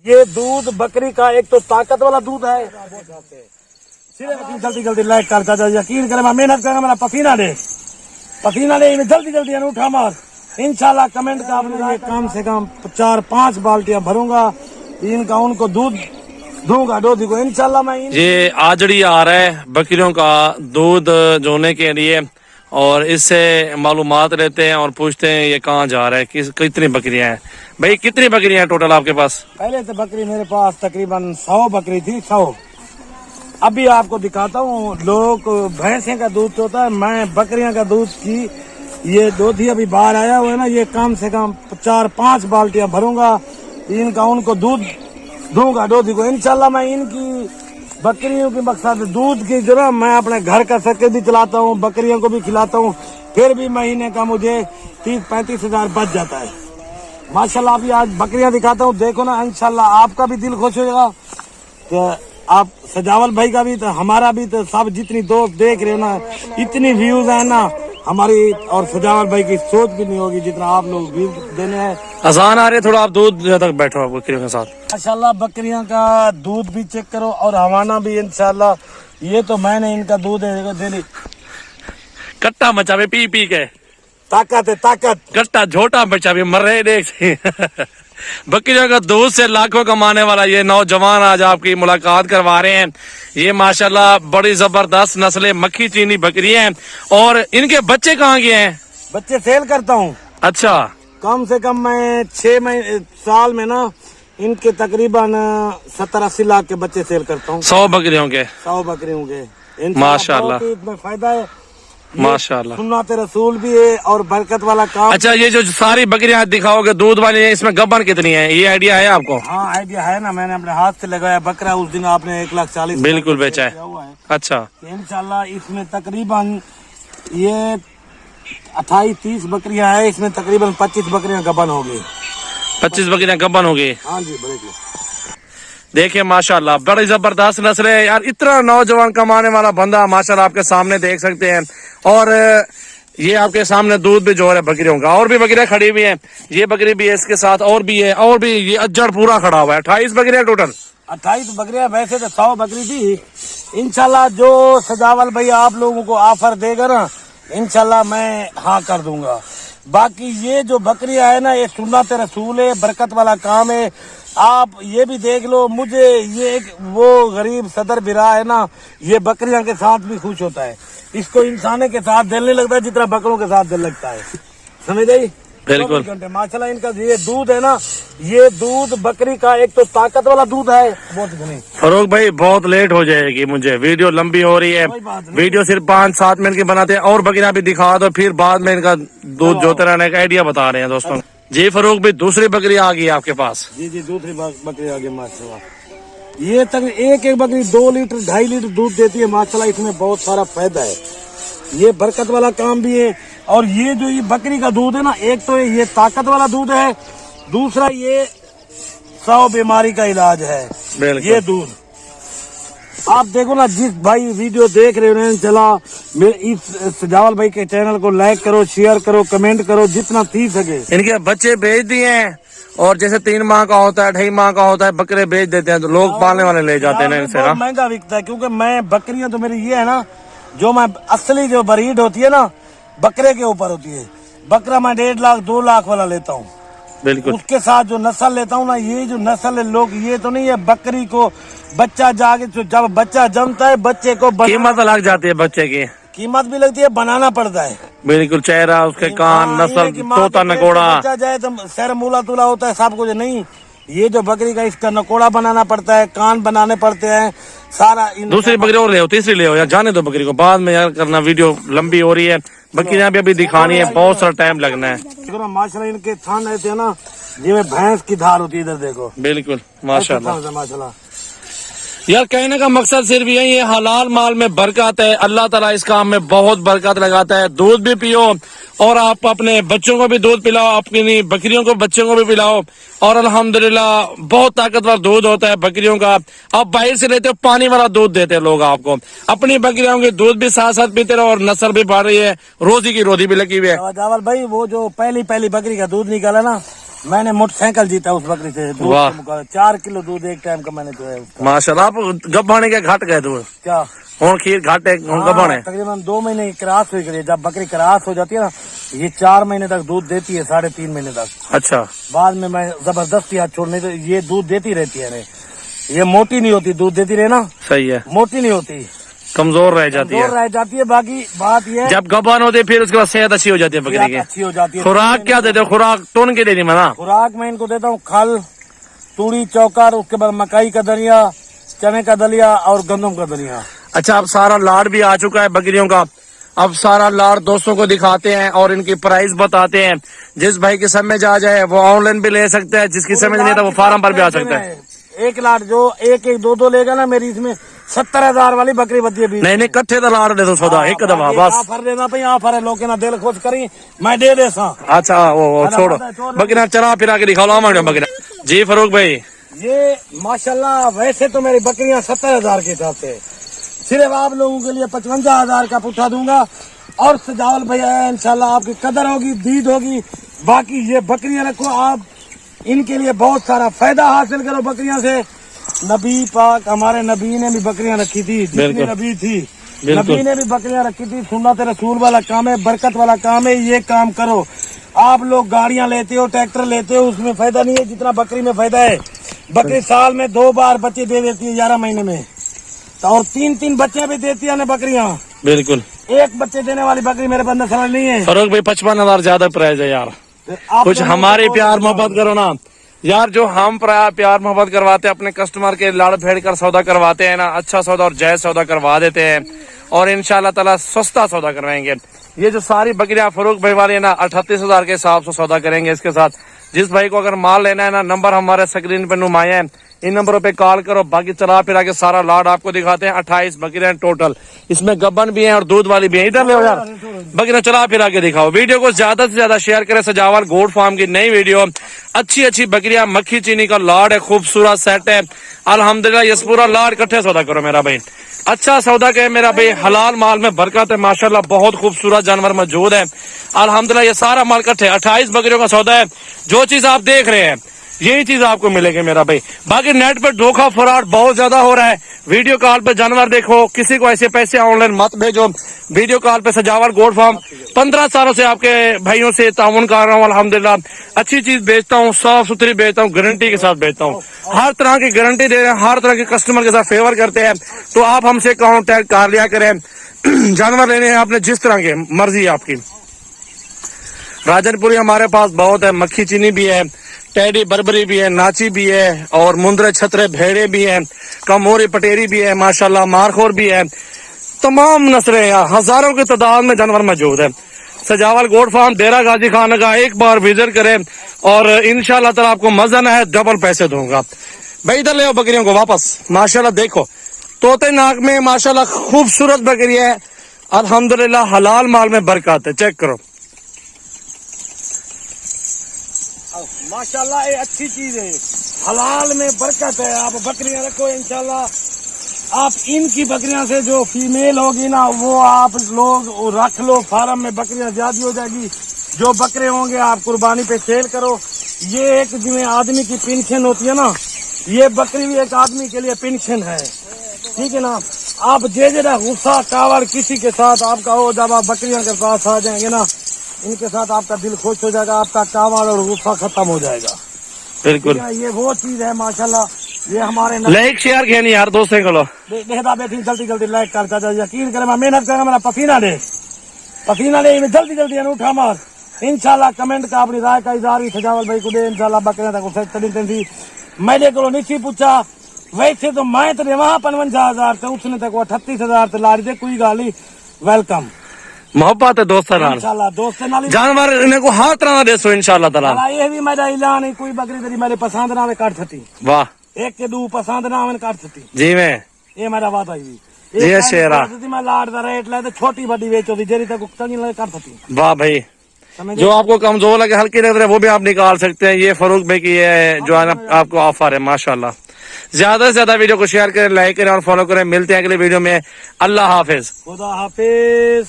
ये दूध बकरी का एक तो ताकत वाला दूध है। जल्दी जल्दी लाइक करता जा, यकीन करे, मैं मेहनत करूंगा, मेरा पसीना दे जल्दी जल्दी अनूठा मार। इंशाल्लाह कमेंट का आपने कम से कम 4-5 बाल्टियां भरूंगा इनका, उनको दूध दूंगा डोधी को इंशाल्लाह। मैं ये आजड़ी आ रहा है बकरियों का दूध जोने के लिए, और इससे मालूमात लेते हैं और पूछते हैं ये कहाँ जा रहा है, कितनी बकरियां हैं। भाई कितनी बकरियां हैं टोटल आपके पास? पहले तो बकरी मेरे पास तकरीबन 100 बकरी थी, 100। अभी आपको दिखाता हूँ, लोग भैंसे का दूध होता है, मैं बकरियां का दूध की ये डोधी अभी बाहर आया हुआ है ना, ये कम से कम 4-5 बाल्टियां भरूंगा इनका, उनको दूध दूंगा डोधी को इंशाल्लाह। मैं इनकी बकरियों की मकसद दूध की जो ना, मैं अपने घर का सर्कल भी चलाता हूँ, बकरियों को भी खिलाता हूँ, फिर भी महीने का मुझे 30-35 हजार बच जाता है माशाल्लाह। अभी आज बकरियां दिखाता हूँ, देखो ना, इंशाल्लाह आपका भी दिल खुश हो जाएगा। तो आप सजावल भाई का भी, तो हमारा भी, तो सब जितनी दोस्त देख रहे हो ना, इतनी व्यूज है ना हमारी, और सजावल भाई की सोच भी नहीं होगी जितना आप लोग व्यूज देने हैं। आसान आ रहे, थोड़ा आप दूध तक बैठो बकरियों के साथ। माशाल्लाह बकरियां का दूध भी चेक करो और हवाना भी इंशाल्लाह। ये तो मैंने इनका दूध है डेली कट्टा मचावे पी पी के, ताकत है ताकत। कट्टा झोटा मचावे मर रहे देख। बकरियों का दूध से लाखों कमाने वाला ये नौजवान आज आपकी मुलाकात करवा रहे हैं। ये माशाल्लाह बड़ी जबरदस्त नस्लें मक्खी चीनी बकरियां हैं। और इनके बच्चे कहाँ गए हैं? बच्चे सेल करता हूँ। अच्छा, कम से कम मैं 6 साल में ना इनके तकरीबन 70-80 लाख के बच्चे सेल करता हूँ। 100 बकरियों के, 100 बकरियों के माशाल्लाह। इसमें फायदा है माशाल्लाह, सुन्नत रसूल भी है और बरकत वाला काम। अच्छा, ये जो सारी बकरियां दिखाओगे दूध वाली है, इसमें गबन कितनी है, ये आइडिया है आपको? हाँ आइडिया है ना, मैंने अपने हाथ से लगाया बकरा, उस दिन आपने 1,40,000 बिल्कुल बेचा है। अच्छा, इंशाल्लाह इसमें तकरीबन ये 28-30 बकरियां हैं, इसमें तकरीबन 25 बकरियां गबन हो गई। 25 बकरियां गबन हो गई। हाँ जी, बड़े देखिए माशाल्लाह बड़ी जबरदस्त नस्ल है यार। इतना नौजवान कमाने वाला बंदा माशाल्लाह आपके सामने देख सकते हैं। और ये आपके सामने दूध भी जो है बकरियों का, और भी बकरियां खड़ी हुई हैं। ये बकरी भी है, इसके साथ और भी है, और भी ये अज्जड़ पूरा खड़ा हुआ है। 28 बकरियां टोटल। 28 बकरियां, वैसे तो 100 बकरी थी। इंशाल्लाह जो सजावल भाई आप लोगों को ऑफर देगा ना, इंशाल्लाह मैं हाँ कर दूंगा। बाकी ये जो बकरियां है ना, ये सुन्नत रसूल है, बरकत वाला काम है। आप ये भी देख लो, मुझे ये एक वो गरीब सदर बिरा है ना, ये बकरियां के साथ भी खुश होता है। इसको इंसाने के साथ दिल नहीं लगता जितना बकरों के साथ दिल लगता है, समझ गई? बिल्कुल माशाल्लाह इनका ये दूध है ना, ये दूध बकरी का एक तो ताकत वाला दूध है। बहुत नहीं फरूक भाई, बहुत लेट हो जाएगी, मुझे वीडियो लंबी हो रही है। वीडियो सिर्फ 5-7 मिनट की बनाते हैं, और बकरियां भी दिखा दो, फिर बाद में इनका दूध जोते रहने का आइडिया बता रहे हैं दोस्तों। जी फरूक भाई, दूसरी बकरी आ गई आपके पास। जी दूसरी बकरी आ गई माशाल्लाह। ये तक एक बकरी 2 लीटर 2.5 लीटर दूध देती है माशाल्लाह। इसमें बहुत सारा फायदा है, ये बरकत वाला काम भी है। और ये जो ये बकरी का दूध है ना, एक तो ये ताकत वाला दूध है, दूसरा ये 100 बीमारी का इलाज है ये दूध। आप देखो ना, जिस भाई वीडियो देख रहे हो चला, इस सजावल भाई के चैनल को लाइक करो, शेयर करो, कमेंट करो, जितना थी सके। इनके बच्चे भेज दिए हैं, और जैसे 3 माह का होता है, 2.5 माह का होता है, बकरे बेच देते हैं, तो लोग पालने वाले ले जाते हैं इनसे ना। महंगा बिकता है, क्योंकि मैं बकरियां तो मेरी ये है ना, जो मैं असली जो ब्रीड होती है ना, बकरे के ऊपर होती है। बकरा मैं 1.5 लाख 2 लाख वाला लेता हूँ। बिल्कुल, उसके साथ जो नस्ल लेता हूँ ना, ये जो नस्ल है, लोग ये तो नहीं है बकरी को बच्चा जाके जब बच्चा जमता है, बच्चे को कीमत लग जाती है, बच्चे की कीमत भी लगती है, बनाना पड़ता है। बिल्कुल, चेहरा, उसके कान, नस्ल, तोता नकोड़ा, बच्चा जाए तो सर मूला तुला होता है सब कुछ। नहीं, ये जो बकरी का इसका नकोड़ा बनाना पड़ता है, कान बनाने पड़ते हैं, सारा। दूसरी बकरी और ले हो, तीसरी ले हो, या जाने दो बकरी को, बाद में यार करना, वीडियो लंबी हो रही है। बकरियां भी अभी दिखानी है, बहुत सारा टाइम लगना है। माशाल्लाह इनके थान रहते हैं ना, जिसमें भैंस की धार होती है, इधर देखो। बिल्कुल माशाल्लाह। माशाल्लाह यार कहने का मकसद सिर्फ यही है, हलाल माल में बरकत है। अल्लाह ताला इस काम में बहुत बरकत लगाता है। दूध भी पियो, और आप अपने बच्चों को भी दूध पिलाओ, अपनी बकरियों को बच्चों को भी पिलाओ। और अल्हम्दुलिल्लाह बहुत ताकतवर दूध होता है बकरियों का। आप बाहर से लेते हो, पानी वाला दूध देते हैं लोग आपको। अपनी बकरियों के दूध भी साथ साथ पीते रहो, और नस्ल भी बढ़ रही है, रोजी की रोटी भी लगी हुई है। चावल भाई, वो जो पहली बकरी का दूध निकाला ना, मैंने मोटरसाइकिल जीता उस बकरी से, दूध वाह। के मुकाबले 4 किलो दूध एक टाइम का मैंने जो है उसका। माशाल्लाह। आप गब्बाने के घाट गए थे क्या हूँ खीर घाटे गब्बाने? तकरीबन 2 महीने की क्रॉस हुई करी। जब बकरी क्रॉस हो जाती है ना, ये 4 महीने तक दूध देती है, 3.5 महीने तक। अच्छा। बाद में मैं जबरदस्ती हाथ छोड़ने, तो ये दूध देती रहती है। ये मोटी नहीं होती, दूध देती रहे ना, सही है, मोटी नहीं होती, कमजोर रह जाती है। कमजोर रह जाती है। बाकी बात ये जब गब्बान होते फिर उसके बाद सेहत अच्छी हो जाती है बकरी की। अच्छी हो जाती है। खुराक क्या देते हो? खुराक टोन के देनी मना? खुराक मैं इनको देता हूँ खल, तूड़ी चौकर, उसके बाद मकई का दलिया, चने का दलिया और गंदम का दलिया। अच्छा, अब सारा लाड़ भी आ चुका है बकरियों का। अब सारा लाड़ दोस्तों को दिखाते हैं और इनकी प्राइस बताते हैं। जिस भाई की समझ आ जाए वो ऑनलाइन भी ले सकता है, जिसकी समझ नहीं आता वो फार्म पर भी आ सकता है। एक लाट जो एक एक दो लेगा ना, मेरी इसमें 70,000 वाली बकरी बची है। नहीं नहीं, कट्ठे तो लाड़ दे दो सौदा एक दफा बस। ऑफर देना भाई, ऑफर है, लोग ना दिल खुश करी, मैं दे दे सा। अच्छा वो छोड़ो, बकरियां चला फिरा के दिखाओ बकरियां। जी फरूक भाई, ये माशाल्लाह वैसे तो मेरी बकरियां 70,000 के हिसाब से, सिर्फ आप लोगों के लिए 55,000 का पुठा दूंगा। और सजावल भैया इंशाल्लाह आपकी कदर होगी, दीद होगी। बाकी ये बकरियां रखो आप, इनके लिए बहुत सारा फायदा हासिल करो बकरियां से। नबी पाक हमारे नबी ने भी बकरियां रखी थी, जितनी नबी थी नबी ने भी बकरियां रखी थी। सुन्नत रसूल वाला काम है, बरकत वाला काम है, ये काम करो। आप लोग गाड़ियां लेते हो, ट्रैक्टर लेते हो, उसमें फायदा नहीं है जितना बकरी में फायदा है। बकरी साल में 2 बार बच्चे दे देती है 11 महीने में, और 3 बच्चे भी देती है ना बकरियां। बिल्कुल, एक बच्चे देने वाली बकरी मेरे बंदे समझ नहीं है। फरूक भाई 55,000 ज्यादा प्राइस है यार। कुछ हमारे प्यार मोहब्बत करो ना यार। जो हम प्यार मोहब्बत करवाते हैं अपने कस्टमर के, लाड़ भेड़ कर सौदा करवाते हैं ना, अच्छा सौदा और जायज सौदा करवा देते हैं और इंशाल्लाह ताला सस्ता सौदा करवाएंगे। ये जो सारी बकरियां फरूक भाई वाली है ना, 38,000 के हिसाब से सौदा करेंगे इसके साथ। जिस भाई को अगर माल लेना है ना, नंबर हमारे स्क्रीन पे नुमाया है, इन नंबरों पे कॉल करो। बाकी चला फिरा के सारा लाड आपको दिखाते हैं। 28 बकरियां टोटल, इसमें गब्बन भी हैं और दूध वाली भी है। इधर ले यार, बकरियां चला फिरा के दिखाओ। वीडियो को ज्यादा से ज्यादा शेयर करें। सजावल गोट फार्म की नई वीडियो, अच्छी बकरियां, मक्खी चीनी का लाड है, खूबसूरत सेट है अल्हम्दुलिल्लाह। ये पूरा लाड इकट्ठे सौदा करो मेरा भाई, अच्छा सौदा कहे मेरा भाई। हलाल माल में बरकत है माशाल्लाह, बहुत खूबसूरत जानवर मौजूद है अल्हम्दुलिल्लाह। ये सारा माल इकट्ठे 28 बकरियों का सौदा है। जो चीज आप देख रहे हैं यही चीज आपको मिलेगी मेरा भाई। बाकी नेट पर धोखा फराड बहुत ज्यादा हो रहा है। वीडियो कॉल पे जानवर देखो, किसी को ऐसे पैसे ऑनलाइन मत भेजो। वीडियो कॉल पे सजावल गोट फार्म 15 सालों से आपके भाइयों से ताउन कर रहा हूँ अल्हम्दुलिल्लाह। अच्छी चीज बेचता हूँ, साफ सुथरी बेचता हूँ, गारंटी के साथ बेचता हूँ। हर तरह की गारंटी दे रहे हैं, हर तरह के कस्टमर के साथ फेवर करते हैं। तो आप हमसे कांटेक्ट कर लिया करें। जानवर लेने हैं आपने जिस तरह के मर्जी है आपकी। राजनपुरी हमारे पास बहुत है, मक्खी चीनी भी है, टैडी बरबरी भी है, नाची भी है और मुंदरे छतरे भेड़े भी हैं, कमोरी पटेरी भी है माशाल्लाह, मारखोर भी है। तमाम नस्लें यहाँ हजारों की तादाद में जानवर मौजूद है। सजावल गोट फार्म डेरा गाजी खान का एक बार विजिट करें और इंशाल्लाह ताला आपको मजा ना है, डबल पैसे दूंगा भाई। इधर ले आओ बकरियों को वापस। माशाल्लाह देखो, तोते नाक में माशाल्लाह खूबसूरत बकरी है अल्हम्दुलिल्लाह। हलाल माल में बरकत है, चेक करो माशाल्लाह। ये अच्छी चीज है, हलाल में बरकत है। आप बकरियां रखो इंशाल्लाह। आप इनकी बकरियां से जो फीमेल होगी ना, वो आप लोग रख लो फार्म में, बकरियां ज्यादा हो जाएगी। जो बकरे होंगे आप कुर्बानी पे सेल करो। ये एक जिसमें आदमी की पेंशन होती है ना, ये बकरी भी एक आदमी के लिए पेंशन है, ठीक है ना। आप जरा गुस्सा कावड़ किसी के साथ आपका हो, जब आप बकरियां के पास आ जाएंगे ना, इनके साथ आपका दिल खुश हो जाएगा, आपका कावड़ और गुस्सा खत्म हो जाएगा। बिल्कुल, ये वो चीज है माशाल्लाह। ये हमारे लाइक शेयर किया नहीं यार दोस्तों को देखता बैठी जल्दी लाइक कर चाचा, यकीन करे मैं मेहनत करूंगा, मेरा पसीना दे जल्दी उठा मार। इंशाल्लाह कमेंट का अपनी राय का इजहार सजावल भाई को दे इंशाल्लाह। बकरियां तक मैंने को नहीं पूछा, वैसे तो मैं तो वहां 55,000 से उसने तक 38,000 से ला रही थे। कोई गाली वेलकम, मोहब्बत है दोस्तों नाल, इंशाल्लाह दोस्त नाल जानवर इन्हें को हर तरह का देसो इंशाल्लाह ताला। ये भी मेरा ऐलान है, कोई बकरी तेरी मेरे पसंद ना में काट सकती, वाह एक के दो पसंद ना में काट सकती जी। मैं ये मेरा बात आई जी शेरा मैं लाड का रेट लाए छोटी बड़ी बेचो जेरी तक कर सकती। वाह भाई, जो आपको कमजोर लगे हल्की लग रहे हैं वो भी आप निकाल सकते हैं। ये फरूक भाई की ये जो है ना आपको ऑफर है माशाल्लाह। ज्यादा से ज्यादा वीडियो को शेयर करें, लाइक करें और फॉलो करें। मिलते हैं अगले वीडियो में। अल्लाह हाफिज, खुदा हाफिज।